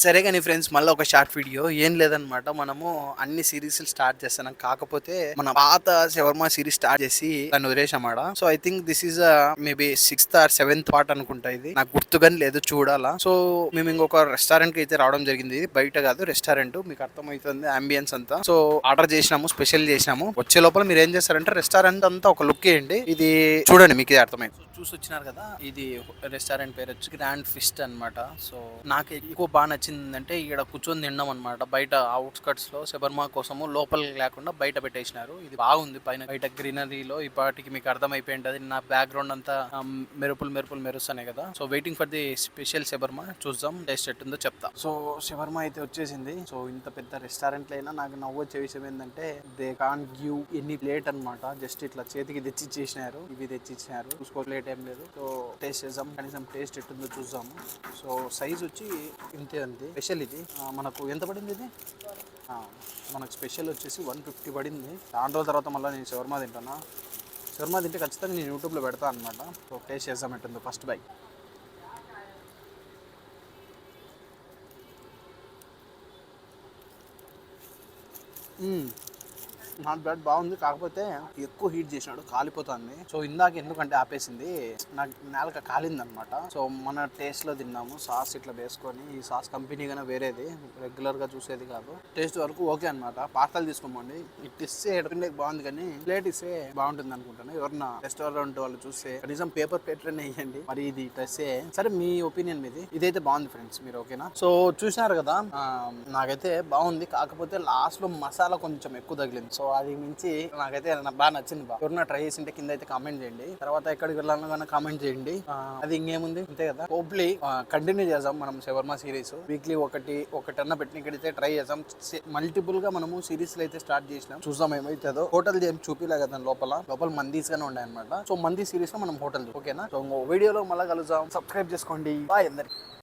సరే కానీ ఫ్రెండ్స్, మళ్ళీ ఒక షార్ట్ వీడియో ఏం లేదనమాట. మనము అన్ని సిరీస్ స్టార్ట్ చేస్తున్నాం, కాకపోతే మన పాత శవర్మ సిరీస్ స్టార్ట్ చేసి దాన్ని వదిలేసామాట. So I think this is maybe 6th or 7th part అనుకుంటా. ఇది నాకు గుర్తుగాని లేదు, చూడాలా. సో మేము ఇంకొక రెస్టారెంట్ కి అయితే రావడం జరిగింది. ఇది బయట కాదు, రెస్టారెంట్. మీకు అర్థమవుతుంది అంబియన్స్ అంతా. సో ఆర్డర్ చేసినాము, స్పెషల్ చేసినాము. వచ్చే లోపల మీరు ఏం చేస్తారంటే రెస్టారెంట్ అంతా ఒక లుక్ వేయండి. ఇది చూడండి, మీకు ఇది అర్థమైంది. చూసి వచ్చినారు కదా, ఇది రెస్టారెంట్ పేరు వచ్చి గ్రాండ్ ఫిస్ట్ అన్నమాట. సో నాకు ఎక్కువ బాగా నచ్చిందంటే ఇక్కడ కూర్చొని తినడం అనమాట. బయట అవుట్స్కట్స్ లో శబర్మా కోసము లోపల లేకుండా బయట పెట్టేసినారు. ఇది బాగుంది. పైన బయట గ్రీనరీలో ఈ పాటికి మీకు అర్థమైపోయి ఉంటది. నా బ్యాక్గ్రౌండ్ అంతా మెరుపులు మెరుస్తున్నాయి కదా. So waiting for the special shawarma. చూద్దాం టేస్ట్ ఎట్టుందో చెప్తా. సో శబర్మా అయితే వచ్చేసింది. సో ఇంత పెద్ద రెస్టారెంట్ అయినా నాకు నవ్వొచ్చే విషయం ఏంటంటే they can give any plate అనమాట. జస్ట్ ఇట్లా చేతికి తెచ్చిచ్చేసినారు. ఇవి తెచ్చిచ్చినారు, చూసుకో ప్లేట్ ఏం లేదు. సో టేస్ట్ చేద్దాం, కనీసం టేస్ట్ ఎట్టుందో చూద్దాము. సో సైజ్ వచ్చి ఇంతే ఉంది. స్పెషల్ ఇది మనకు ఎంత పడింది? ఇది మనకు స్పెషల్ వచ్చేసి 150 పడింది. దాని రోజుల తర్వాత మళ్ళీ నేను షవర్మా తింటాను. షవర్మా తింటే ఖచ్చితంగా నేను యూట్యూబ్లో పెడతాను అనమాట. సో టేస్ట్ చేద్దాం ఎట్టుందో. First bite. నాట్ బ్యాడ్, బాగుంది. కాకపోతే ఎక్కువ హీట్ చేసినాడు, కాలిపోతుంది. సో ఇందాక ఎందుకంటే ఆపేసింది, నాకు నేలక కాలింది అనమాట. సో మన టేస్ట్ లో తిన్నాము, సాస్ ఇట్లా వేసుకొని. ఈ సాస్ కంపెనీ కన్నా వేరేది, రెగ్యులర్ గా చూసేది కాదు. టేస్ట్ వరకు ఓకే అనమాట. పార్సల్ తీసుకోమండి. ఇట్ ఇస్తే ఎడకంటే బాగుంది, కానీ ప్లేట్ ఇస్తే బాగుంటుంది అనుకుంటాను. ఎవరన్నా రెస్టారెంట్ వాళ్ళు చూస్తే కనీసం పేపర్ ప్లేట్ వేయండి. మరి ఇది ఇస్తే సరే, మీ ఒపీనియన్ మీది. ఇదైతే బాగుంది ఫ్రెండ్స్, మీరు ఓకేనా? సో చూసినారు కదా, నాకైతే బాగుంది. కాకపోతే లాస్ట్ లో మసాలా కొంచెం ఎక్కువ తగిలింది. సో అది మించి నాకైతే బాగా నచ్చింది. ఎవరన్నా ట్రై చేసింటే కింద అయితే కామెంట్ చేయండి. తర్వాత ఎక్కడికి వెళ్ళాలన్నా కామెంట్ చేయండి. అది ఇంకేముంది, అంతే కదా. హోప్లీ కంటిన్యూ చేద్దాం మనం శవర్మా సిరీస్. వీక్లీ ఒకటన్నా పెట్టినక్కడైతే ట్రై చేద్దాం. మల్టిపుల్ గా మనము సిరీస్ అయితే స్టార్ట్ చేసినాం. చూద్దాం ఏమైతుందో. హోటల్ ఏం చూపిలే కదా లోపల మందీస్ గానే ఉన్నాయి అనమాట. సో మందీ సిరీస్ లో మనం హోటల్, ఓకేనా? సో వీడియోలో మళ్ళీ కలుద్దాం. సబ్స్క్రైబ్ చేసుకోండి. బాయ్ అందరికి.